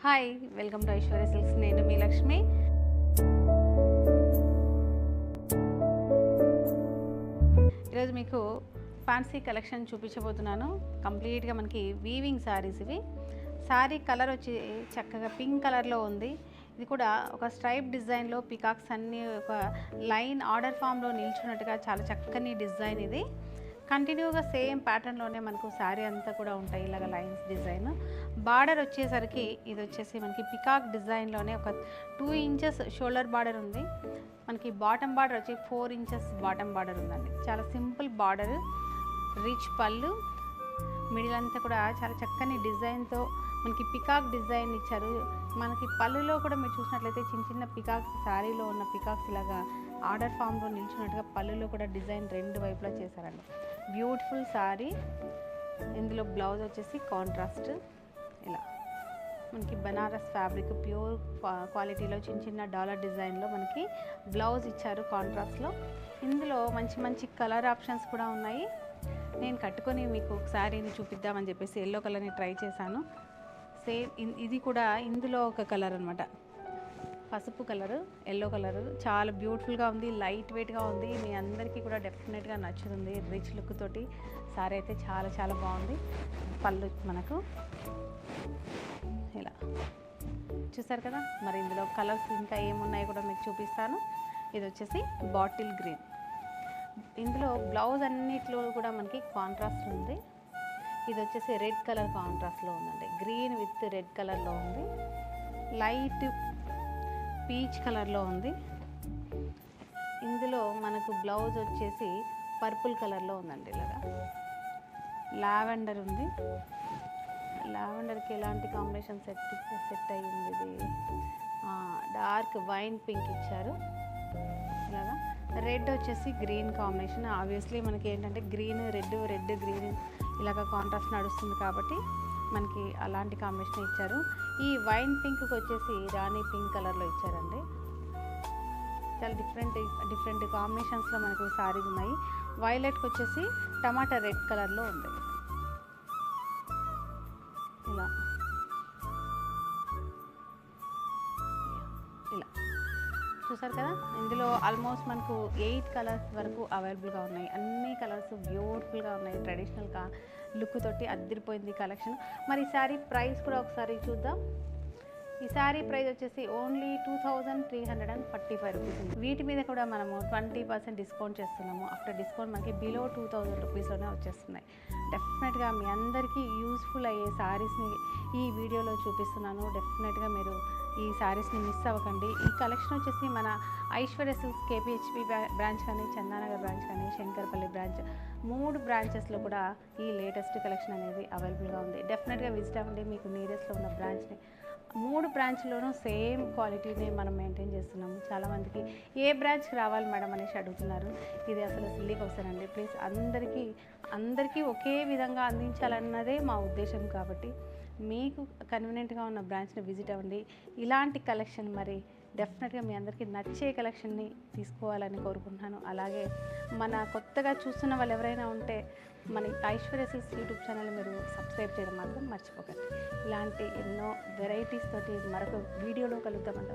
Hi welcome to Aishwarya silks. నేను మీ లక్ష్మి. ఈరోజు మీకు ఫ్యాన్సీ కలెక్షన్ చూపించబోతున్నాను. కంప్లీట్గా మనకి వీవింగ్ శారీస్ ఇవి. శారీ కలర్ వచ్చి చక్కగా పింక్ కలర్లో ఉంది. ఇది కూడా ఒక స్ట్రైప్ డిజైన్లో పికాక్స్ అన్నీ ఒక లైన్ ఆర్డర్ ఫామ్లో నిల్చున్నట్టుగా చాలా చక్కని డిజైన్. ఇది కంటిన్యూగా సేమ్ ప్యాటర్న్లోనే మనకు శారీ అంతా కూడా ఉంటాయి ఇలాగ లైన్స్ డిజైన్. బార్డర్ వచ్చేసరికి ఇది వచ్చేసి మనకి పికాక్ డిజైన్లోనే ఒక 2 ఇంచెస్ షోల్డర్ బార్డర్ ఉంది. మనకి బాటమ్ బార్డర్ వచ్చి 4 ఇంచెస్ బాటమ్ బార్డర్ ఉందండి. చాలా సింపుల్ బార్డర్, రిచ్ పళ్ళు, మిడిల్ అంతా కూడా చాలా చక్కని డిజైన్తో మనకి పికాక్ డిజైన్ ఇచ్చారు. మనకి పళ్ళులో కూడా మీరు చూసినట్లయితే చిన్న చిన్న పికాక్స్, శారీలో ఉన్న పికాక్స్ ఇలాగా ఆర్డర్ ఫామ్లో నిల్చున్నట్టుగా పళ్ళులో కూడా డిజైన్ 2 వైపులా చేశారండి. బ్యూటిఫుల్ శారీ. ఇందులో బ్లౌజ్ వచ్చేసి కాంట్రాస్ట్ ఇలా మనకి బనారస్ ఫ్యాబ్రిక్ ప్యూర్ క్వాలిటీలో చిన్న చిన్న డాలర్ డిజైన్లో మనకి బ్లౌజ్ ఇచ్చారు కాంట్రాస్ట్లో. ఇందులో మంచి మంచి కలర్ ఆప్షన్స్ కూడా ఉన్నాయి. నేను కట్టుకొని మీకు ఒక శారీని చూపిద్దామని చెప్పేసి ఎల్లో కలర్ని ట్రై చేశాను. సేమ్ ఇది కూడా ఇందులో ఒక కలర్ అనమాట, పసుపు కలరు, ఎల్లో కలరు. చాలా బ్యూటిఫుల్గా ఉంది, లైట్ వెయిట్గా ఉంది. మీ అందరికీ కూడా డెఫినెట్గా నచ్చుతుంది. రిచ్ లుక్ తోటి సారీ అయితే చాలా చాలా బాగుంది. పళ్ళు మనకు ఇలా చూసారు కదా. మరి ఇందులో కలర్స్ ఇంకా ఏమున్నాయో కూడా మీకు చూపిస్తాను. ఇది వచ్చేసి బాటిల్ గ్రీన్. ఇందులో బ్లౌజ్ అన్నిట్లో కూడా మనకి కాంట్రాస్ట్ ఉంది. ఇది వచ్చేసి రెడ్ కలర్ కాంట్రాస్ట్లో ఉందండి. గ్రీన్ విత్ రెడ్ కలర్లో ఉంది. లైట్ పీచ్ కలర్లో ఉంది. ఇందులో మనకు బ్లౌజ్ వచ్చేసి పర్పుల్ కలర్లో ఉందండి. ఇలాగా లావెండర్ ఉంది. లావెండర్కి ఎలాంటి కాంబినేషన్ సెట్ అయ్యింది. ఇది డార్క్ వైన్ పింక్ ఇచ్చారు. ఇలాగా రెడ్ వచ్చేసి గ్రీన్ కాంబినేషన్. ఆబ్వియస్లీ మనకి ఏంటంటే గ్రీన్ రెడ్, రెడ్ గ్రీన్ ఇలాగ కాంట్రాస్ట్ నడుస్తుంది కాబట్టి మనకి అలాంటి కాంబినేషన్ ఇచ్చారు. ఈ వైన్ పింక్కి వచ్చేసి రాణి పింక్ కలర్లో ఇచ్చారండి. చాలా డిఫరెంట్ కాంబినేషన్స్లో మనకు సారీస్ ఉన్నాయి. వైలెట్కి వచ్చేసి టమాటా రెడ్ కలర్లో ఉంది. ఇలా ఇలా చూసారు కదా. ఇందులో ఆల్మోస్ట్ మనకు 8 కలర్స్ వరకు అవైలబుల్గా ఉన్నాయి. అన్ని కలర్స్ బ్యూటిఫుల్గా ఉన్నాయి. ట్రెడిషనల్ లుక్ తోటి అద్దరిపోయింది కలెక్షన్. మరి ఈ శారీ ప్రైస్ కూడా ఒకసారి చూద్దాం. ఈ శారీ ప్రైస్ వచ్చేసి ఓన్లీ 2345 రూపీస్ ఉంది. వీటి మీద కూడా మనము 20% డిస్కౌంట్ చేస్తున్నాము. ఆఫ్టర్ డిస్కౌంట్ మనకి బిలో 2000 రూపీస్లోనే వచ్చేస్తున్నాయి. డెఫినెట్గా మీ అందరికీ యూస్ఫుల్ అయ్యే శారీస్ని ఈ వీడియోలో చూపిస్తున్నాను. డెఫినెట్గా మీరు ఈ శారీస్ని మిస్ అవ్వకండి. ఈ కలెక్షన్ వచ్చేసి మన ఐశ్వర్య సిల్క్స్ కేపీహెచ్పి బ్రాంచ్ కానీ, చందానగర్ బ్రాంచ్ కానీ, శంకర్పల్లి బ్రాంచ్ 3 బ్రాంచెస్లో కూడా ఈ లేటెస్ట్ కలెక్షన్ అనేది అవైలబుల్గా ఉంది. డెఫినెట్గా విజిట్ అవ్వండి. మీకు నియరెస్ట్లో ఉన్న బ్రాంచ్ని 3 బ్రాంచ్లోనూ సేమ్ క్వాలిటీని మనం మెయింటైన్ చేస్తున్నాము. చాలామందికి ఏ బ్రాంచ్కి రావాలి మేడం అనేసి అడుగుతున్నారు. ఇది అసలు సిల్లీకి వస్తానండి. ప్లీజ్ అందరికీ ఒకే విధంగా అందించాలన్నదే మా ఉద్దేశం. కాబట్టి మీకు కన్వీనియంట్గా ఉన్న బ్రాంచ్ని విజిట్ అవ్వండి. ఇలాంటి కలెక్షన్ మరి డెఫినెట్గా మీ అందరికీ నచ్చే కలెక్షన్ని తీసుకోవాలని కోరుకుంటున్నాను. అలాగే మన కొత్తగా చూస్తున్న వాళ్ళు ఎవరైనా ఉంటే మన ఐశ్వర్య సిల్క్స్ యూట్యూబ్ ఛానల్ మీరు సబ్స్క్రైబ్ చేయడం మాత్రం మర్చిపోకండి. ఇలాంటి ఎన్నో వెరైటీస్ తోటి మరొక వీడియోలో కలుద్దామంటే